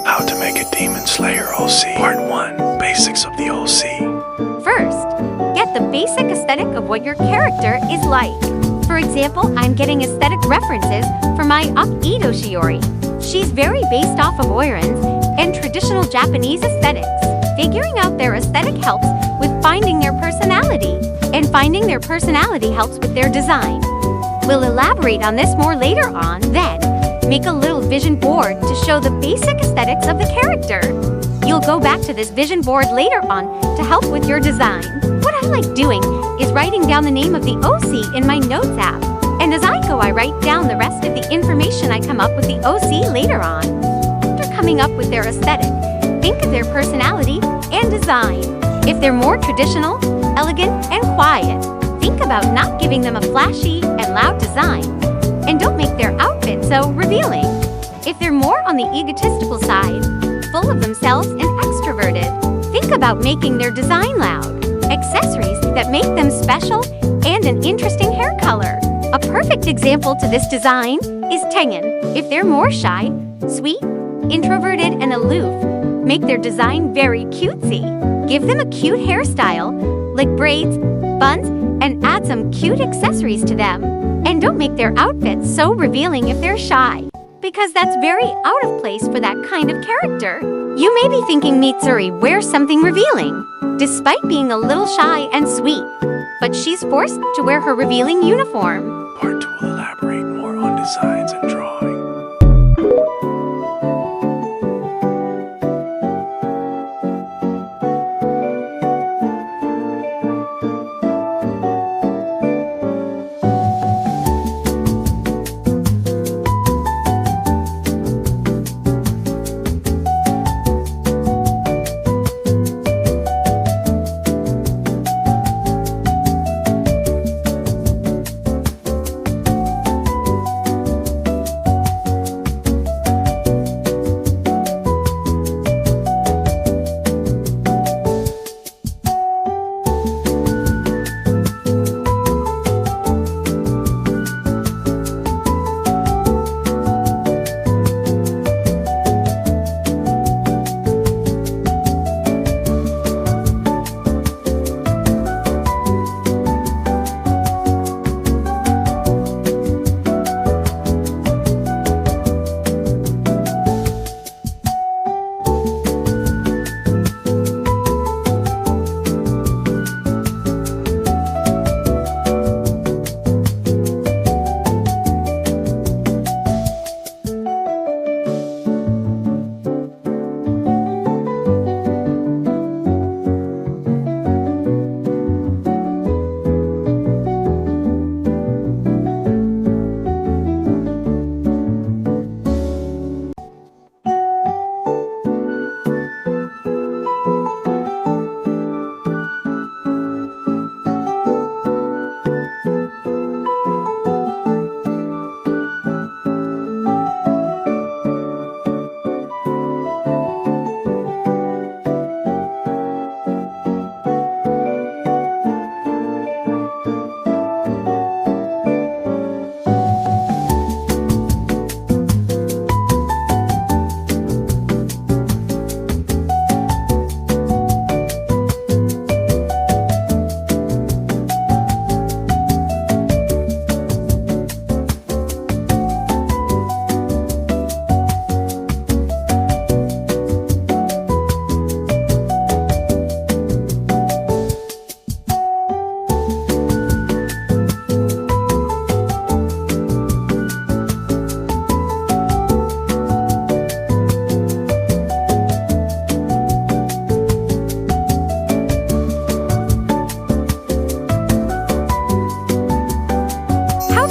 How to make a Demon Slayer OC. Part 1. Basics of the OC. First, get the basic aesthetic of what your character is like. For example, I'm getting aesthetic references for my Akito Shiori. She's very based off of Oiran's and traditional Japanese aesthetics. Figuring out their aesthetic helps with finding their personality, and finding their personality helps with their design. We'll elaborate on this more later on, then make a little vision board to show the basic aesthetics of the character. You'll go back to this vision board later on to help with your design. What I like doing is writing down the name of the OC in my notes app. And as I go, I write down the rest of the information I come up with the OC later on. After coming up with their aesthetic, think of their personality and design. If they're more traditional, elegant, and quiet, think about not giving them a flashy and loud design. And don't make their outfit so revealing. If they're more on the egotistical side, full of themselves and extroverted, think about making their design loud. Accessories that make them special and an interesting hair color. A perfect example to this design is Tengen. If they're more shy, sweet, introverted, and aloof, make their design very cutesy. Give them a cute hairstyle, like braids, buns, and add some cute accessories to them. And don't make their outfits so revealing if they're shy, because that's very out of place for that kind of character. You may be thinking Mitsuri wears something revealing, despite being a little shy and sweet, but she's forced to wear her revealing uniform. Part 2 will elaborate more on designs and drawing.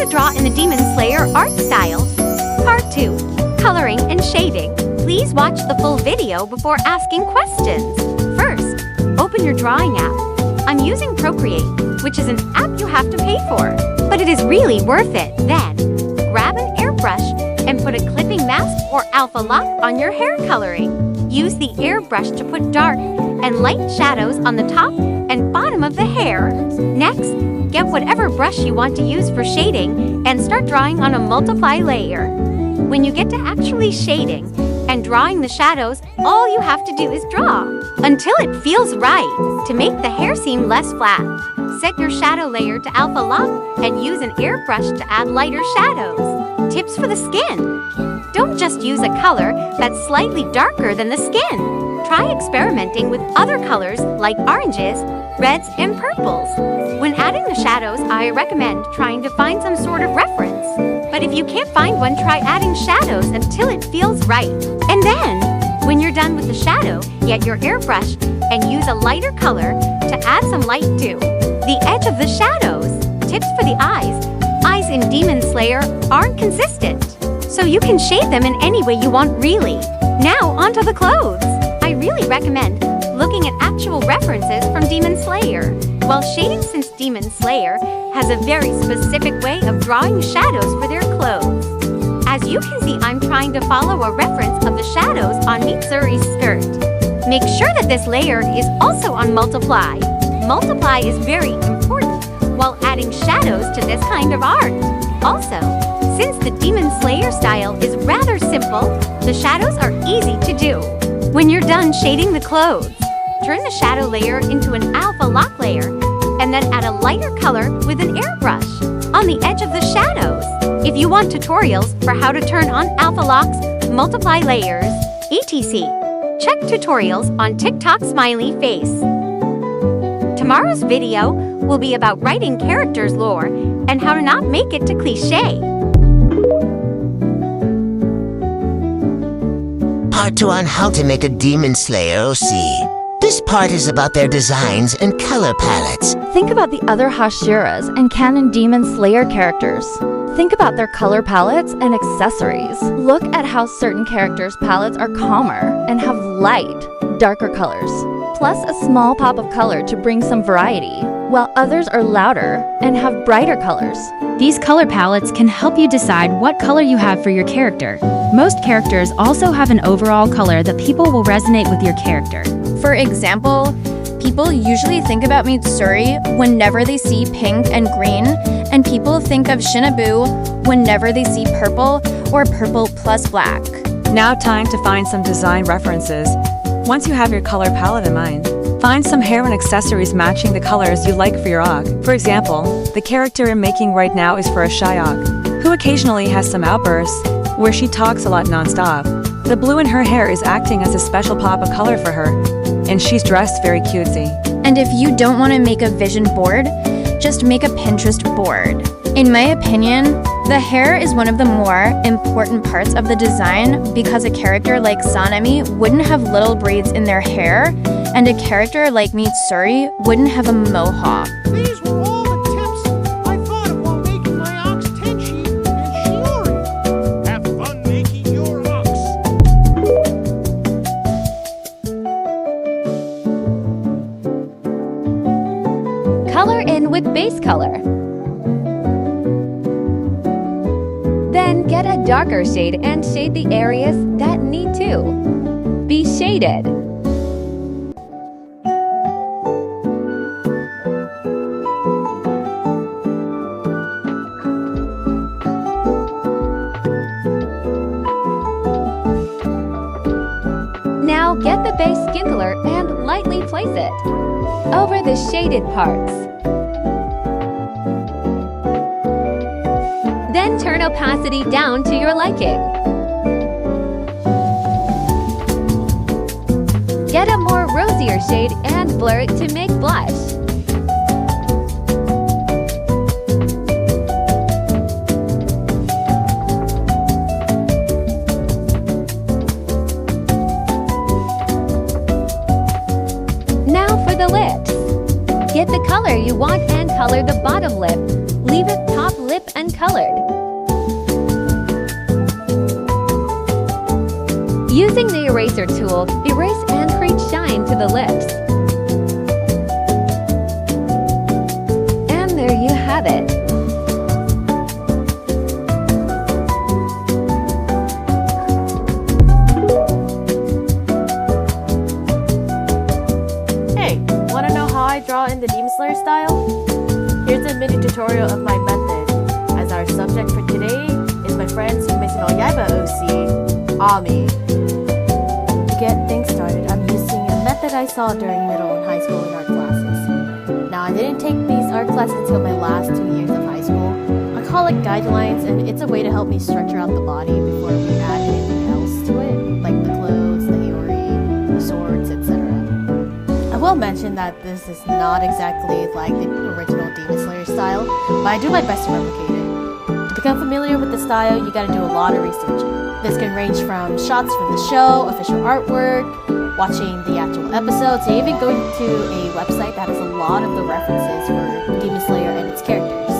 Draw in the Demon Slayer art style. Part 2. Coloring and shading. Please watch the full video before asking questions. First, open your drawing app. I'm using Procreate, which is an app you have to pay for, but it is really worth it. Then, grab an airbrush and put a clipping mask or alpha lock on your hair coloring. Use the airbrush to put dark and light shadows on the top and bottom of the hair. Next, get whatever brush you want to use for shading and start drawing on a multiply layer. When you get to actually shading, And drawing the shadows, all you have to do is draw until it feels right. To make the hair seem less flat, set your shadow layer to alpha lock and use an airbrush to add lighter shadows. Tips for the skin. Don't just use a color that's slightly darker than the skin. Try experimenting with other colors like oranges, reds, and purples. When adding the shadows, I recommend trying to find some sort of reference. But if you can't find one, try adding shadows until it feels right. And then, when you're done with the shadow, get your airbrush and use a lighter color to add some light to the edge of the shadows. Tips for the eyes. Eyes in Demon Slayer aren't consistent, so you can shade them in any way you want, really. Now, onto the clothes. I really recommend looking at actual references from Demon Slayer. While shading, since Demon Slayer has a very specific way of drawing shadows for their clothes. As you can see, I'm trying to follow a reference of the shadows on Mitsuri's skirt. Make sure that this layer is also on Multiply. Multiply is very important while adding shadows to this kind of art. Also, since the Demon Slayer style is rather simple, the shadows are easy to do. When you're done shading the clothes, turn the shadow layer into an alpha lock layer and then add a lighter color with an airbrush on the edge of the shadows. If you want tutorials for how to turn on alpha locks, multiply layers, etc., check tutorials on TikTok Smiley Face. Tomorrow's video will be about writing characters' lore and how to not make it to cliché. Part 2 on how to make a Demon Slayer OC. This part is about their designs and color palettes. Think about the other Hashiras and canon Demon Slayer characters. Think about their color palettes and accessories. Look at how certain characters' palettes are calmer and have light, darker colors, plus a small pop of color to bring some variety, while others are louder and have brighter colors. These color palettes can help you decide what color you have for your character. Most characters also have an overall color that people will resonate with your character. For example, people usually think about Mitsuri whenever they see pink and green, and people think of Shinobu whenever they see purple or purple plus black. Now time to find some design references. Once you have your color palette in mind, find some hair and accessories matching the colors you like for your Og. For example, the character I'm making right now is for a shy Og, who occasionally has some outbursts where she talks a lot non-stop. The blue in her hair is acting as a special pop of color for her, and she's dressed very cutesy. And if you don't want to make a vision board, just make a Pinterest board. In my opinion, the hair is one of the more important parts of the design because a character like Sanemi wouldn't have little braids in their hair, and a character like Mitsuri wouldn't have a mohawk. These were all the tips I thought of while making my ox Tenchi and Shiori. Have fun making your ox. Color in with base color. Then get a darker shade and shade the areas that need to be shaded. Now get the base skin color and lightly place it over the shaded parts. Then turn opacity down to your liking. Get a more rosier shade and blur it to make blush. Now for the lips. Get the color you want and color the bottom lip. Leave it top lip uncolored. Using the eraser tool, erase and create shine to the lips. And there you have it. Hey, wanna know how I draw in the Demon Slayer style? Here's a mini tutorial of my method, as our subject for today is my friend's Kimetsu no Yaiba OC, Ami. I saw during middle and high school in art classes. Now, I didn't take these art classes until my last 2 years of high school. I call it guidelines, and it's a way to help me structure out the body before we add anything else to it, like the clothes, the iori, the swords, etc. I will mention that this is not exactly like the original Demon Slayer style, but I do my best to replicate it. To become familiar with the style, you gotta do a lot of research. This can range from shots from the show, official artwork, watching the actual episodes, to even going to a website that has a lot of the references for Demon Slayer and its characters.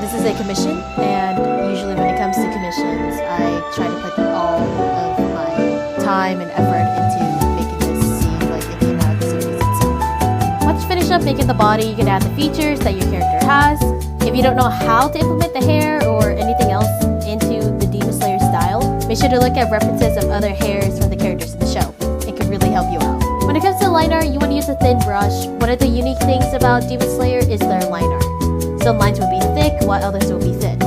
This is a commission, and usually when it comes to commissions, I try to put all of my time and effort into making this seem like it came out of the series itself. Once you finish up making the body, you can add the features that your character has. If you don't know how to implement the hair or anything else into the Demon Slayer style, make sure to look at references of other hairs from the characters in the show. It can really help you out. When it comes to line art, you want to use a thin brush. One of the unique things about Demon Slayer is their line art. Some lines will be thick, while others will be thin.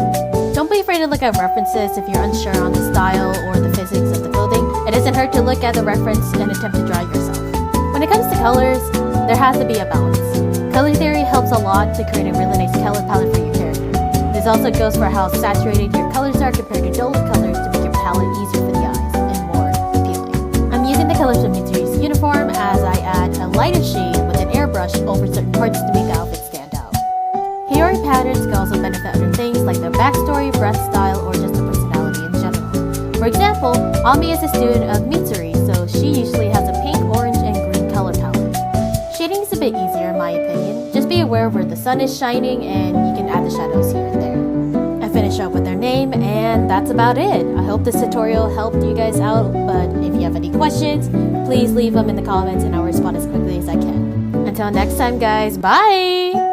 Don't be afraid to look at references if you're unsure on the style or the physics of the clothing. It doesn't hurt to look at the reference and attempt to draw it yourself. When it comes to colors, there has to be a balance. Color theory helps a lot to create a really nice color palette for your character. This also goes for how saturated your colors are compared to duller colors to make your palette easier for the eyes and more appealing. I'm using the colors from Mitsuri's uniform as I add a lighter shade with an airbrush over certain parts to make the outfit stand out. Hiyori patterns can also benefit other things like their backstory, breath style, or just the personality in general. For example, Ami is a student of Mitsuri, so she usually has a pink, orange, and green color palette. Shading is a bit easier in my opinion. Just be aware of where the sun is shining and you can add the shadows here and there. I finish up with their name and that's about it. I hope this tutorial helped you guys out, but if you have any questions, please leave them in the comments and I'll respond as quickly as I can. Until next time guys, bye!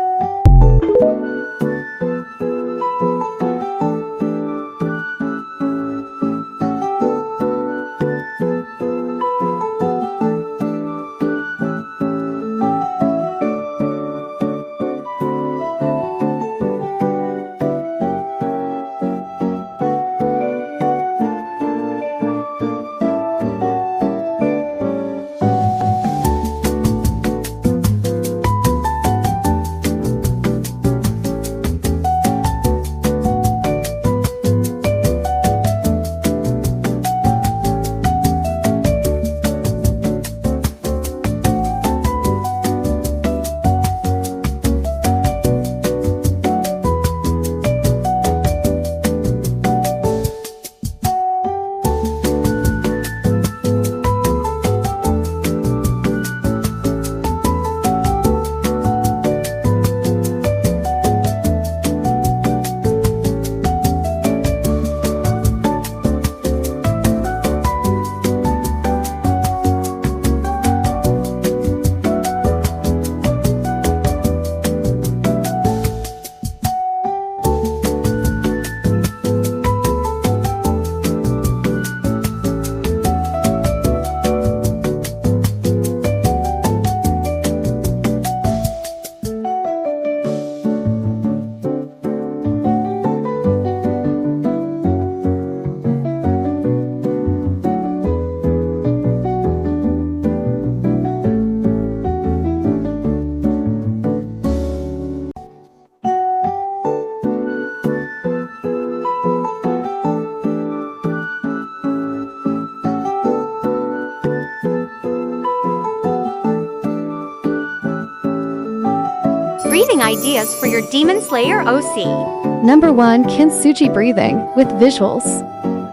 Breathing ideas for your Demon Slayer OC. Number 1, Kintsugi breathing with visuals.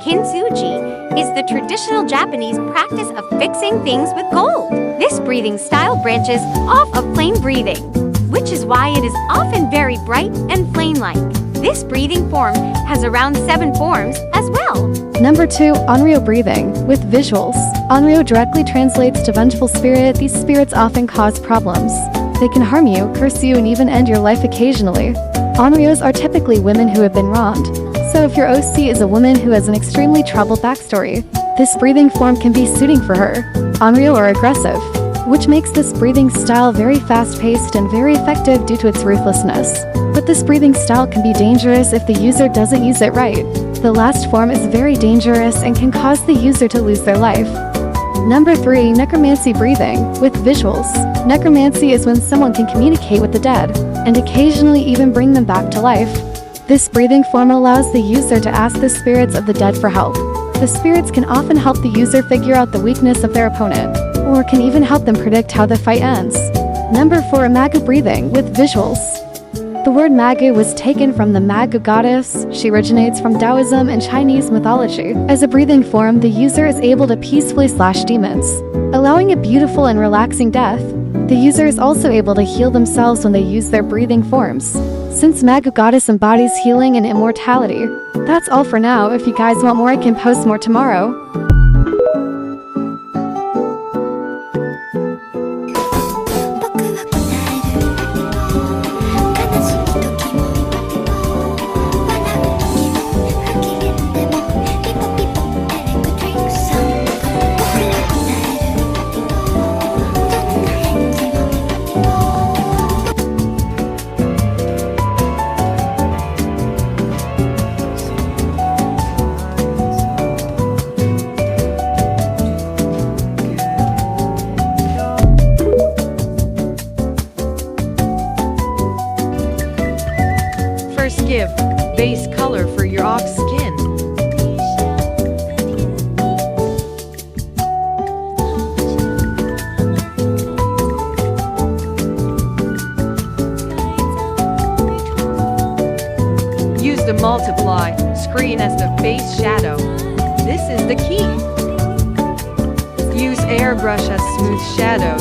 Kintsugi is the traditional Japanese practice of fixing things with gold. This breathing style branches off of flame breathing, which is why it is often very bright and flame-like. This breathing form has around 7 forms as well. Number 2, Onryo breathing with visuals. Onryo directly translates to vengeful spirit. These spirits often cause problems. They can harm you, curse you, and even end your life occasionally. Onryos are typically women who have been wronged. So if your OC is a woman who has an extremely troubled backstory, this breathing form can be suiting for her. Onryo are aggressive, which makes this breathing style very fast-paced and very effective due to its ruthlessness. But this breathing style can be dangerous if the user doesn't use it right. The last form is very dangerous and can cause the user to lose their life. Number 3. Necromancy breathing with visuals. Necromancy is when someone can communicate with the dead, and occasionally even bring them back to life. This breathing form allows the user to ask the spirits of the dead for help. The spirits can often help the user figure out the weakness of their opponent, or can even help them predict how the fight ends. Number 4. Magu breathing with visuals. The word Magu was taken from the Magu goddess. She originates from Taoism and Chinese mythology. As a breathing form, the user is able to peacefully slash demons, allowing a beautiful and relaxing death. The user is also able to heal themselves when they use their breathing forms, since Magu goddess embodies healing and immortality. That's all for now. If you guys want more, I can post more tomorrow. First, give base color for your ox skin. Use the multiply screen as the base shadow. This is the key. Use airbrush as smooth shadows.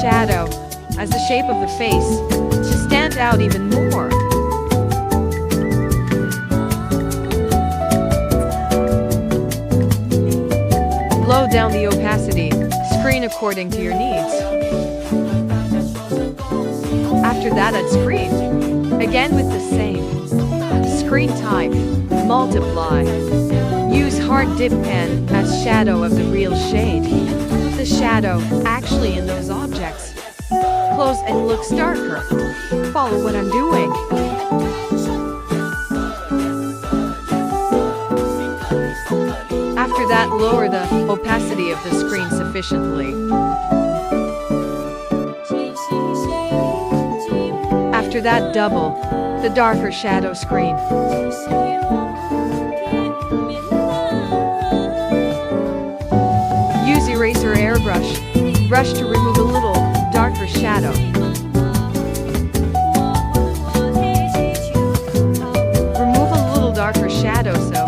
Shadow as the shape of the face to stand out even more. Blow down the opacity screen according to your needs. After that, add screen again with the same screen type. Multiply. Use hard dip pen as shadow of the real shade. The shadow actually in those objects. Close and looks darker. Follow what I'm doing. After that, lower the opacity of the screen sufficiently. After that, double the darker shadow screen. Use eraser airbrush. Brush to remove a little darker shadow. Remove a little darker shadow so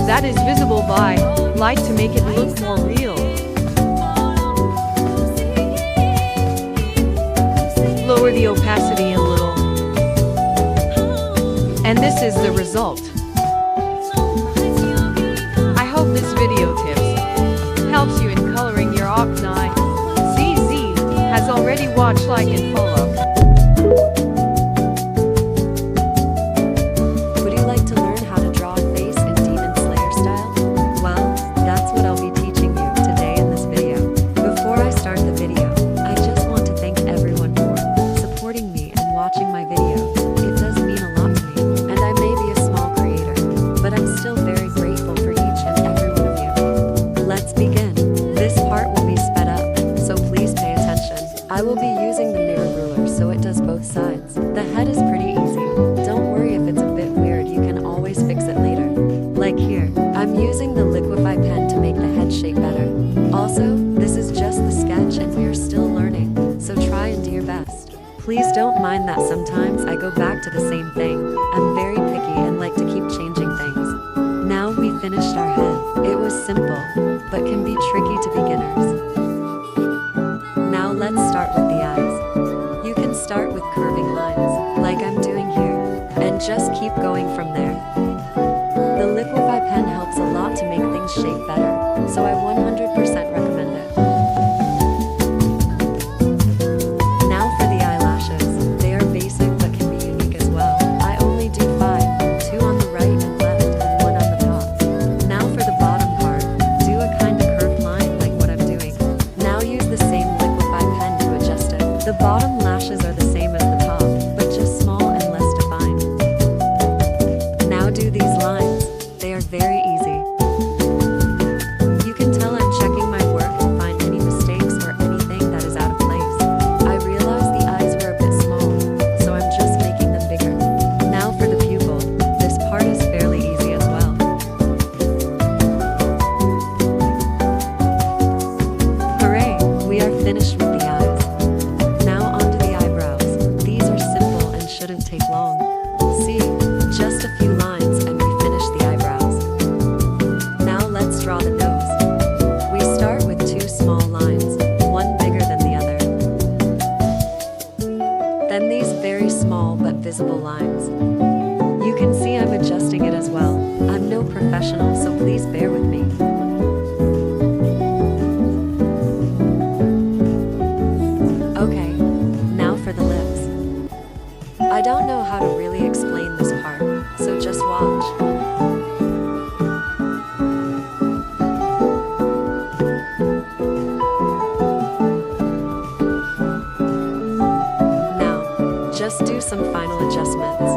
that is visible by light to make it look more real. Lower the opacity a little. And this is the result. I hope this video tips helps you in coloring your Ocni. ZZ has already watched, like, and follow. Would you like to learn how to draw a face in Demon Slayer style? Well, that's what I'll be teaching you today in this video. Before I start the video, I just want to thank everyone for supporting me and watching my video. It does mean a lot to me, and I may be a small creator, but I'm still very grateful for each and every one of you. Let's begin. This part will be sped up, so please pay attention. I will be using the mirror ruler so it does both sides. The head is pretty easy. Don't worry if it's a bit weird, you can always fix it later. Like here, I'm using the liquify pen to make the head shape better. Also, this is just the sketch and we are still learning, so try and do your best. Please don't mind that sometimes I go back to the same thing. I'm very picky and like to keep changing things. Now we finished our head. It was simple, but can be tricky to beginners. Now let's start with the eyes. You can start with curving lines, like I'm doing here, and just keep going from there. The liquify pen helps a lot to make things shape better, so I 100% recommend it. Now for the eyelashes. They are basic but can be unique as well. I only do 5, 2 on the right and left, and 1 on the top. Now for the bottom part, do a kind of curved line like what I'm doing. Now use the same liquify pen to adjust it. The bottom lashes are the same as the top, but just small and less defined. take long. See, just a few lines and we finish the eyebrows. Now let's draw the nose. We start with two small lines, one bigger than the other. Then these very small but visible lines. You can see I'm adjusting it as well. I'm no professional, so please bear with me. Okay, now for the lips. I don't know how to really explain this part, so just watch. Now, just do some final adjustments.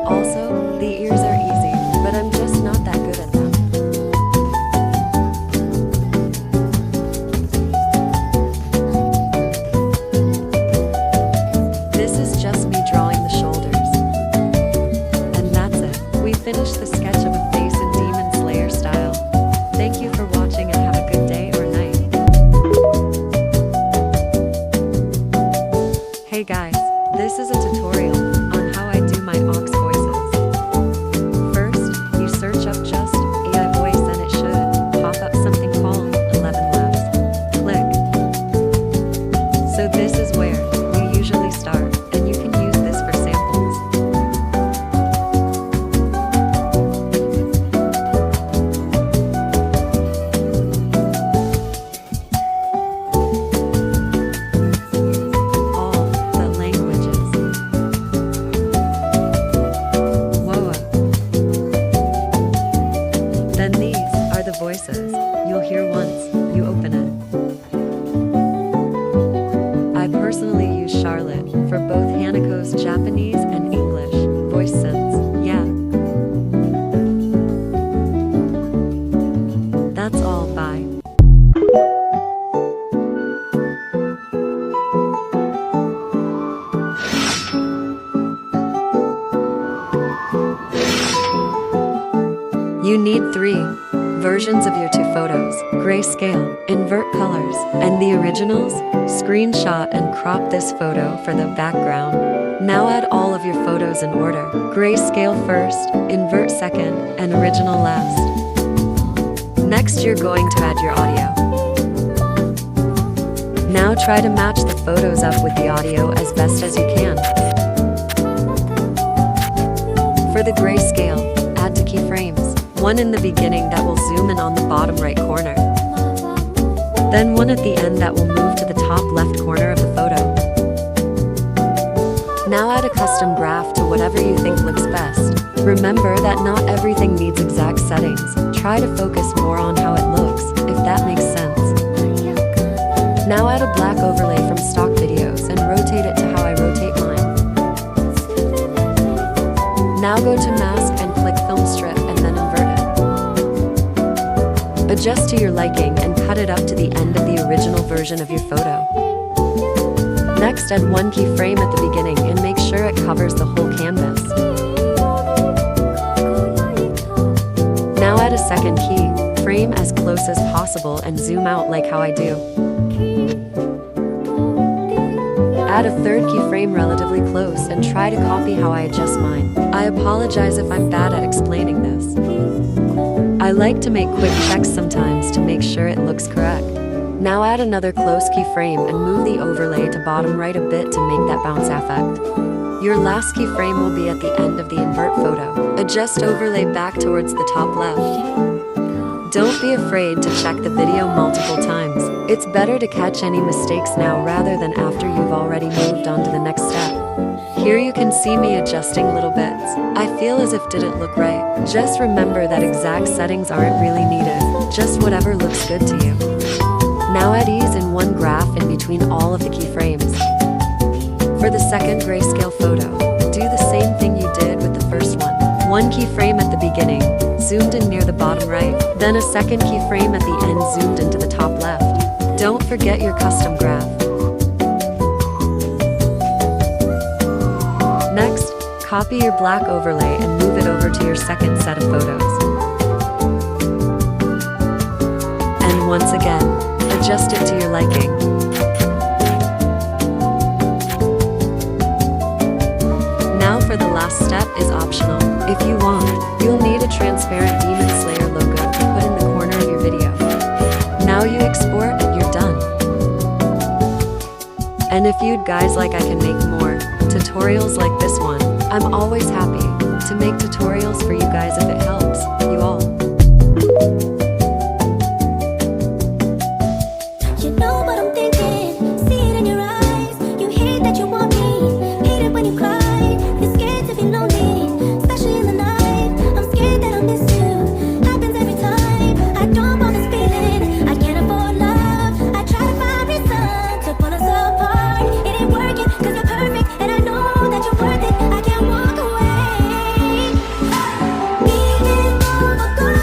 Also, the ears are easy, but I'm just not that good at them. This is just me drawing the shoulders. And that's it. We finished the sketch of a face in Demon Slayer style. Thank you for watching and have a good day or night. Hey guys, this is a tutorial on how I do my ox voices. First, you search up just AI voice and it should pop up something called 11 laughs. Click. So this is where you usually start, and you can use this for samples. All the languages. Whoa. Then these are the voices you'll hear once you open it. I personally use Charlotte for both Hanako's Japanese and English voice sense. Yeah. That's all. Bye. You need 3 versions of your 2 photos, grayscale, invert colors, and the originals. Screenshot and crop this photo for the background. Now add all of your photos in order. Grayscale first, invert second, and original last. Next, you're going to add your audio. Now try to match the photos up with the audio as best as you can. For the grayscale, add 2 keyframes. One in the beginning that will zoom in on the bottom right corner. Then one at the end that will move to the top left corner of the photo. Now add a custom graph to whatever you think looks best. Remember that not everything needs exact settings. Try to focus more on how it looks, if that makes sense. Now add a black overlay from stock videos and rotate it to how I rotate mine. Now go to mask and click film strip and then invert it. Adjust to your liking and cut it up to the end of the original version of your photo. Next, add 1 keyframe at the beginning and make sure it covers the whole canvas. Now add a second key, frame as close as possible and zoom out like how I do. Add a third keyframe relatively close and try to copy how I adjust mine. I apologize if I'm bad at explaining this. I like to make quick checks sometimes to make sure it looks correct. Now add another close keyframe and move the overlay to bottom right a bit to make that bounce effect. Your last keyframe will be at the end of the invert photo. Adjust overlay back towards the top left. Don't be afraid to check the video multiple times. It's better to catch any mistakes now rather than after you've already moved on to the next step. Here you can see me adjusting little bits. I feel as if didn't look right. Just remember that exact settings aren't really needed, just whatever looks good to you. Now add ease in one graph in between all of the keyframes. For the second grayscale photo, do the same thing you did with the first one. One keyframe at the beginning, zoomed in near the bottom right, then a second keyframe at the end zoomed into the top left. Don't forget your custom graph. Next, copy your black overlay and move it over to your second set of photos. And And once again, adjust it to your liking. Now for the last step is optional. If you want, you'll need a transparent Demon Slayer logo to put in the corner of your video. Now you export and you're done. And if you'd guys like I can make more tutorials like this one, I'm always happy to make tutorials for you guys if it helps you all. You know what I'm thinking, see it in your eyes. You hate that you want me, hate it when you cry. You're scared to be lonely, especially in the night. I'm scared that I'll miss you, happens every time. I don't want this feeling, I can't afford love. I try to find reason to pull us apart. It ain't working, cause you're perfect, and I know that you're worth it. I can't walk away. Even though we're gone.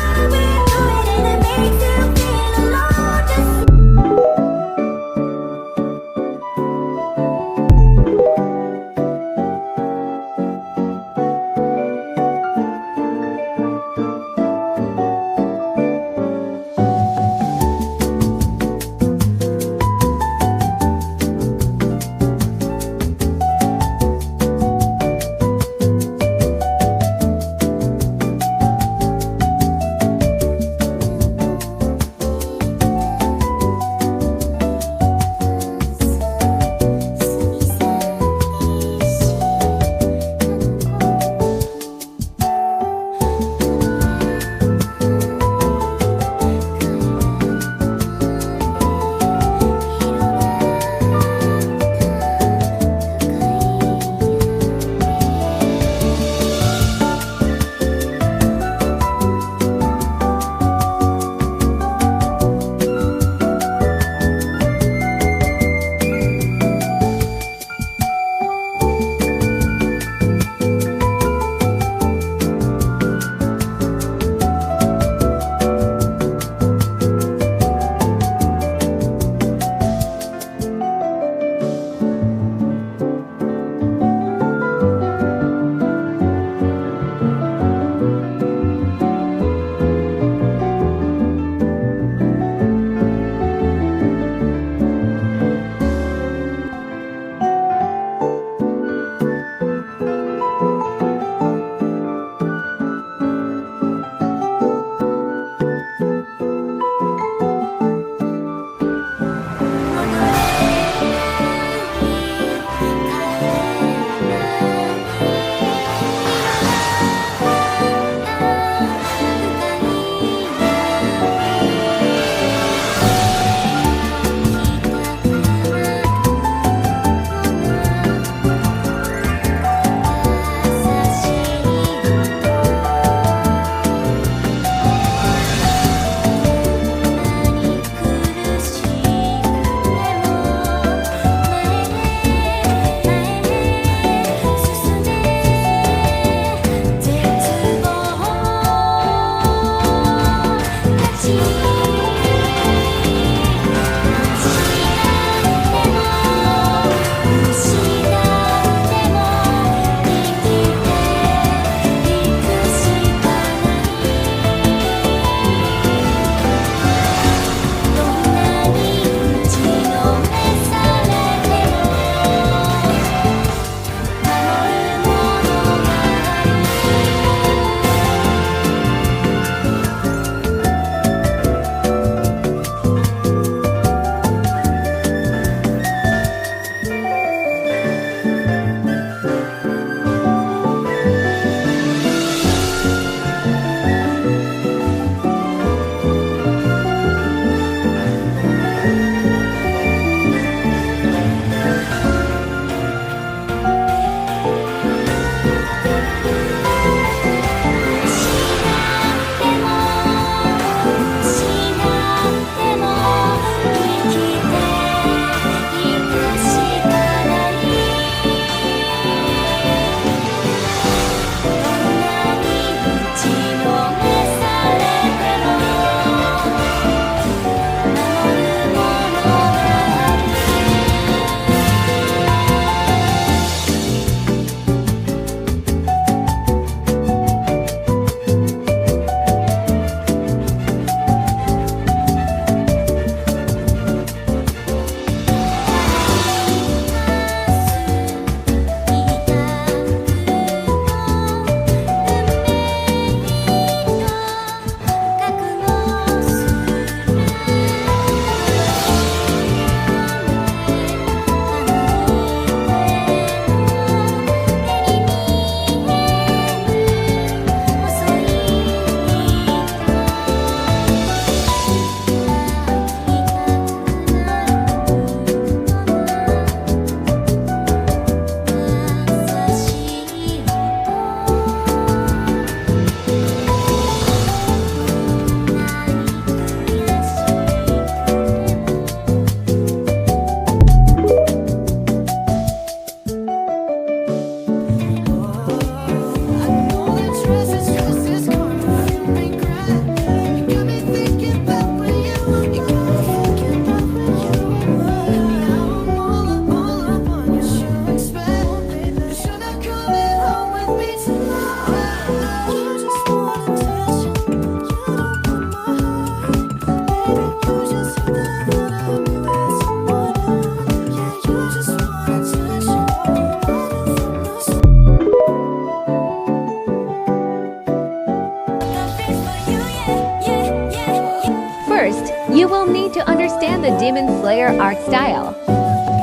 You will need to understand the Demon Slayer art style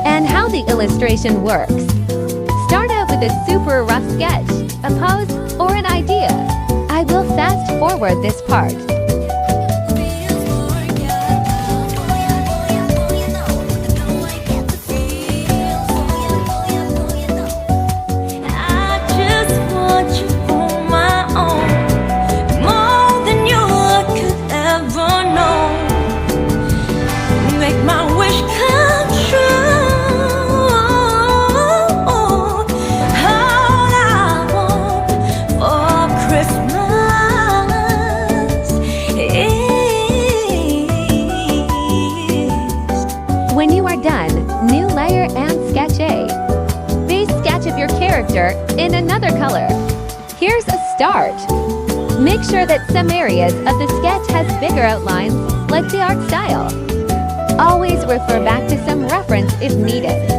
and how the illustration works. Start out with a super rough sketch, a pose, or an idea. I will fast forward this part. When you are done, new layer and sketch A. Base sketch of your character in another color. Here's a start. Make sure that some areas of the sketch has bigger outlines, like the art style. Always refer back to some reference if needed.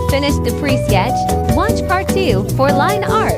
Finish the pre-sketch, watch part 2 for line art.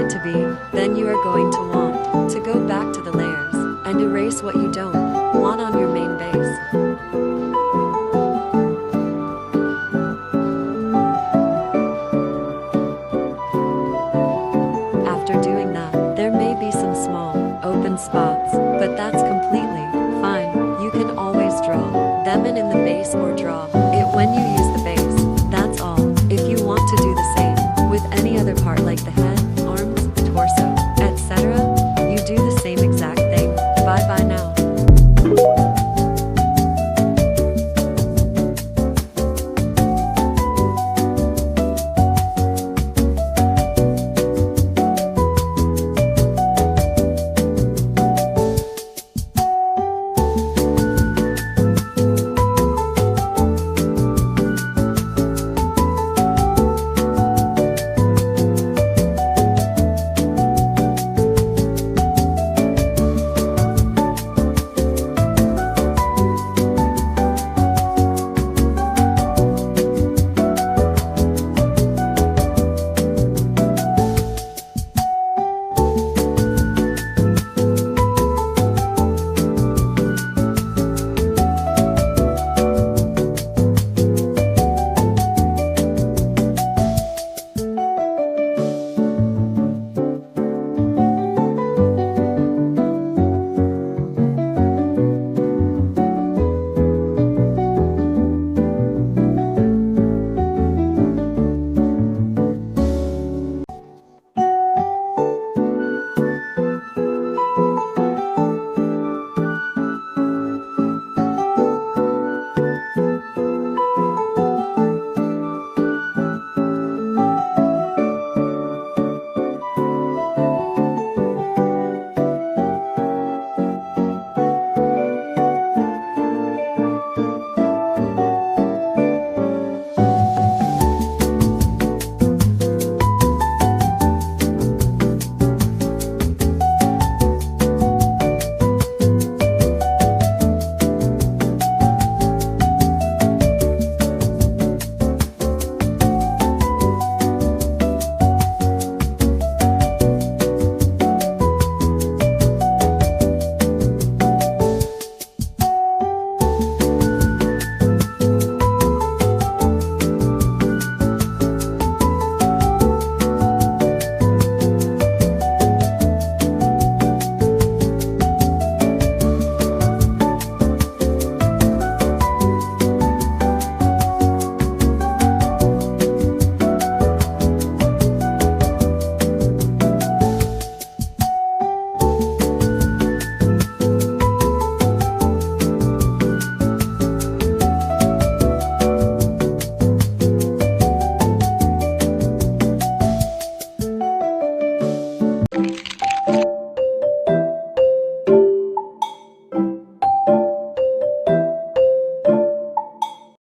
it to be, then you are going to want to go back to the layers and erase what you don't want on your main base. After doing that, there may be some small, open spots, but that's completely fine. You can always draw them in the base or draw